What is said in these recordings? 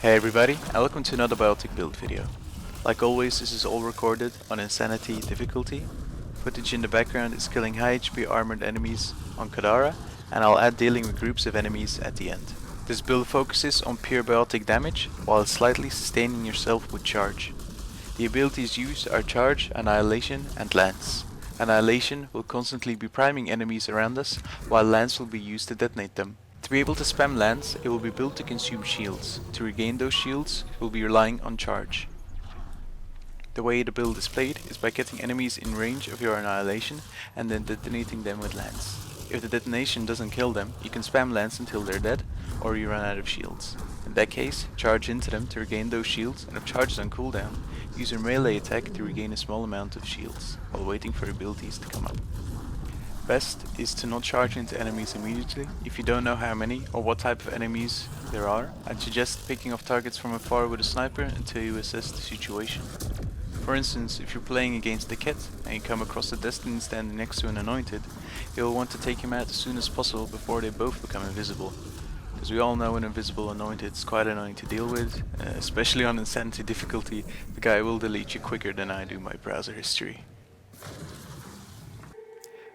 Hey everybody, and welcome to another Biotic build video. Like always, this is all recorded on Insanity difficulty. Footage in the background is killing high HP armored enemies on Kadara, and I'll add dealing with groups of enemies at the end. This build focuses on pure Biotic damage, while slightly sustaining yourself with charge. The abilities used are Charge, Annihilation, and Lance. Annihilation will constantly be priming enemies around us, while Lance will be used to detonate them. To be able to spam Lance, it will be built to consume shields. To regain those shields, we'll be relying on Charge. The way the build is played is by getting enemies in range of your Annihilation and then detonating them with Lance. If the detonation doesn't kill them, you can spam Lance until they're dead, or you run out of shields. In that case, charge into them to regain those shields, and if charge is on cooldown, use your melee attack to regain a small amount of shields, while waiting for abilities to come up. Best is to not charge into enemies immediately. If you don't know how many or what type of enemies there are, I'd suggest picking off targets from afar with a sniper until you assess the situation. For instance, if you're playing against the Ket and you come across a Destiny standing next to an Anointed, you'll want to take him out as soon as possible before they both become invisible. Because we all know an invisible Anointed is quite annoying to deal with, especially on Insanity difficulty. The guy will delete you quicker than I do my browser history.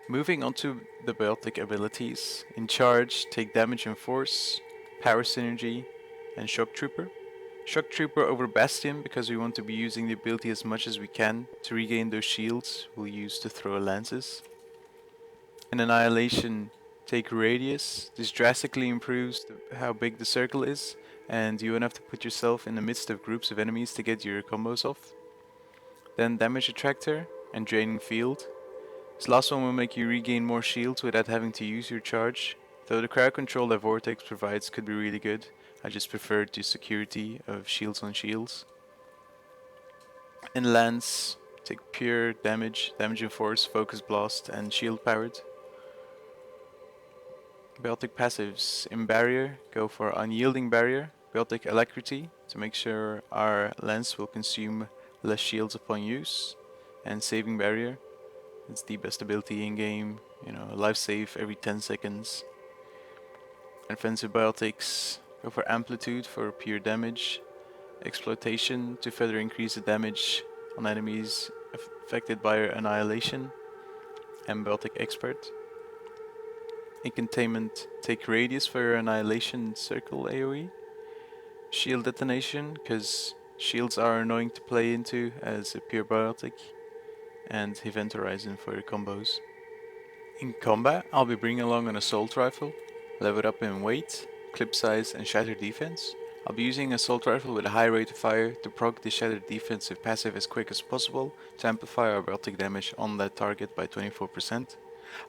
Moving on to the Biotic abilities, in Charge, take damage and force, power synergy, and Shock Trooper. Shock Trooper over Bastion because we want to be using the ability as much as we can to regain those shields we'll use to throw lances. In Annihilation, take Radius. This drastically improves how big the circle is, and you won't have to put yourself in the midst of groups of enemies to get your combos off. Then Damage Attractor and Draining Field. This last one will make you regain more shields without having to use your charge, though the crowd control that Vortex provides could be really good. I just prefer the security of shields on shields. In Lance, take pure damage, damage and force, focus blast, and shield powered. Biotic passives. In Barrier, go for Unyielding Barrier, Biotic Alacrity to make sure our lance will consume less shields upon use, and Saving Barrier. It's the best ability in game, life save every 10 seconds. Offensive Biotics, go for Amplitude for pure damage, Exploitation to further increase the damage on enemies affected by Annihilation, and Biotic Expert. In Containment, take Radius for your Annihilation Circle AoE. Shield Detonation, because shields are annoying to play into as a pure Biotic, and Event Horizon for your combos. In combat, I'll be bringing along an Assault Rifle, leveled up in weight, clip size and shattered defense. I'll be using an Assault Rifle with a high rate of fire to proc the shattered defensive passive as quick as possible to amplify our Biotic damage on that target by 24%.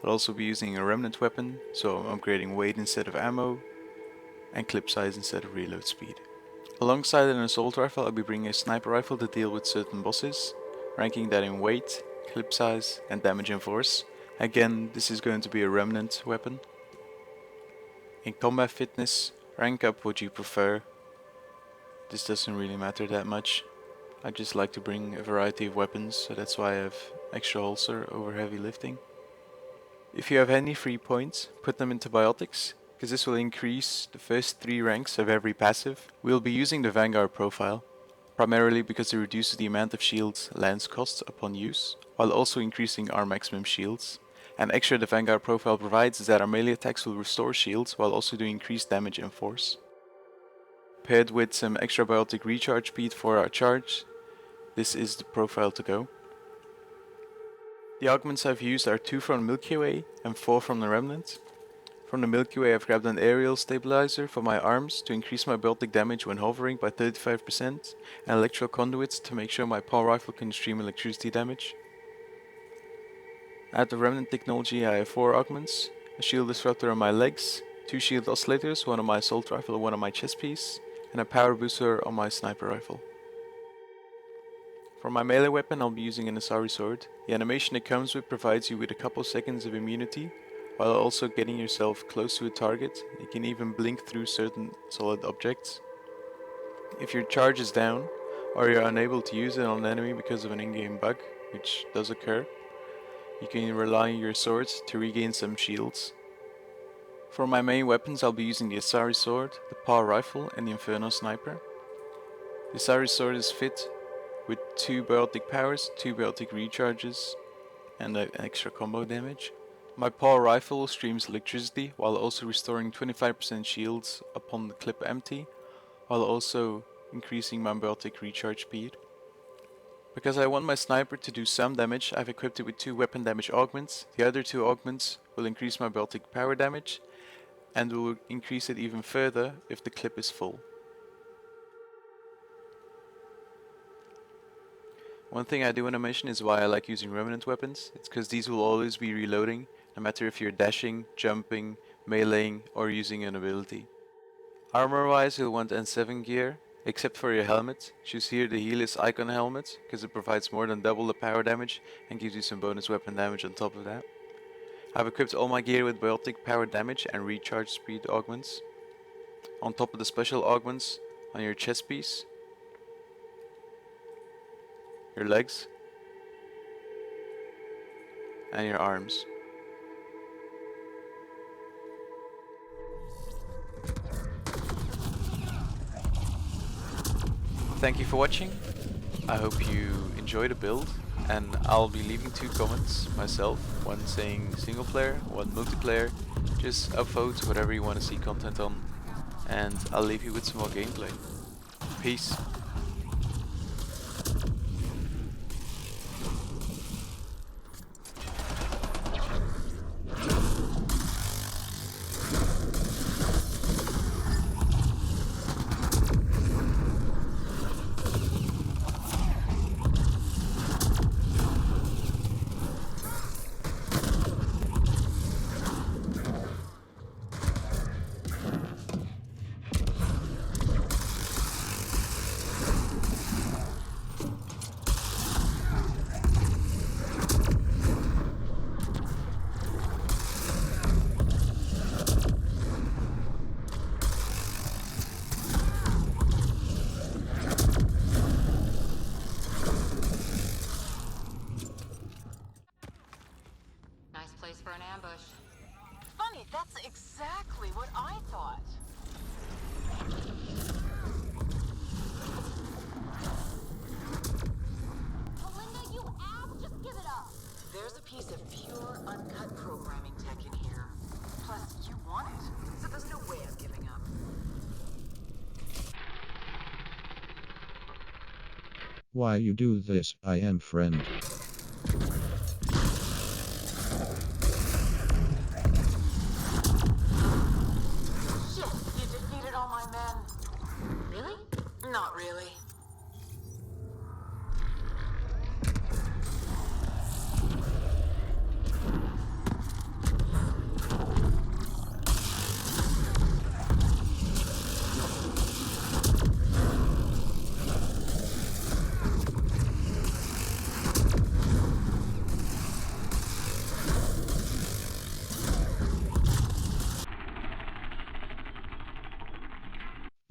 I'll also be using a Remnant weapon, so I'm upgrading weight instead of ammo, and clip size instead of reload speed. Alongside an Assault Rifle, I'll be bringing a Sniper Rifle to deal with certain bosses, ranking that in weight, clip size, and damage and force. Again, this is going to be a Remnant weapon. In Combat Fitness, rank up what you prefer. This doesn't really matter that much. I just like to bring a variety of weapons, so that's why I have extra holster over heavy lifting. If you have any free points, put them into Biotics, because this will increase the first 3 ranks of every passive. We'll be using the Vanguard profile, primarily because it reduces the amount of shields Lance costs upon use, while also increasing our maximum shields. And extra the Vanguard profile provides is that our melee attacks will restore shields while also doing increased damage and force. Paired with some extra Biotic recharge speed for our charge, this is the profile to go. The augments I've used are 2 from Milky Way and 4 from the Remnant. From the Milky Way I've grabbed an aerial stabilizer for my arms to increase my Biotic damage when hovering by 35%, and electro conduits to make sure my paw rifle can stream electricity damage. At the Remnant technology I have 4 augments, a shield disruptor on my legs, 2 shield oscillators, one on my assault rifle and one on my chest piece, and a power booster on my sniper rifle. For my melee weapon I'll be using an Asari sword. The animation it comes with provides you with a couple seconds of immunity, while also getting yourself close to a target. You can even blink through certain solid objects. If your charge is down, or you're unable to use it on an enemy because of an in-game bug, which does occur, you can rely on your swords to regain some shields. For my main weapons I'll be using the Asari sword, the Paw rifle and the Inferno sniper. The Cyrus sword is fit with 2 biotic powers, 2 biotic recharges, and an extra combo damage. My paw rifle streams electricity while also restoring 25% shields upon the clip empty, while also increasing my biotic recharge speed. Because I want my sniper to do some damage, I've equipped it with 2 weapon damage augments. The other 2 augments will increase my biotic power damage, and will increase it even further if the clip is full. One thing I do want to mention is why I like using remnant weapons. It's because these will always be reloading, no matter if you're dashing, jumping, meleeing, or using an ability. Armor wise, you'll want N7 gear, except for your helmet. Choose here the Helios Icon helmet, because it provides more than double the power damage and gives you some bonus weapon damage on top of that. I've equipped all my gear with biotic power damage and recharge speed augments. On top of the special augments on your chest piece, your legs, and your arms. Thank you for watching. I hope you enjoyed the build, and I'll be leaving 2 comments myself, one saying single player, one multiplayer. Just upvote whatever you want to see content on, and I'll leave you with some more gameplay. Peace. Place for an ambush. Funny, that's exactly what I thought. Melinda, you ass, just give it up. There's a piece of pure, uncut programming tech in here. Plus, you want it, so there's no way I'm giving up. Why you do this, I am friend. Not really.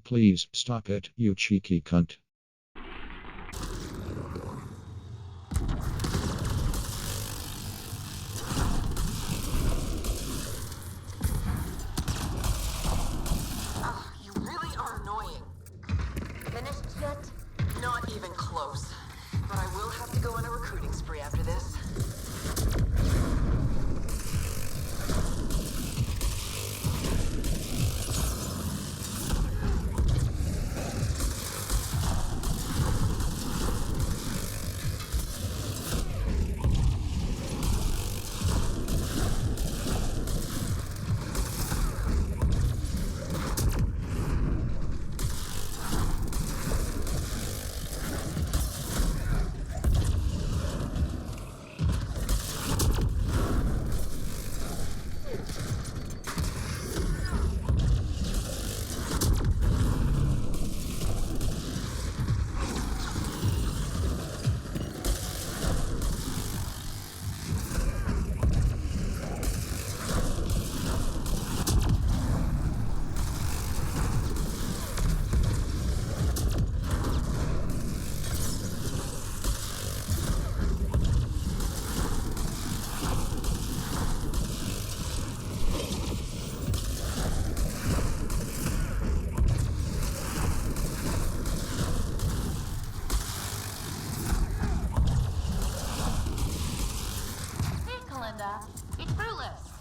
Please stop it, you cheeky cunt. You really are annoying. Finished yet? Not even close. But I will have to go on a recruiting spree after this. it's fruitless.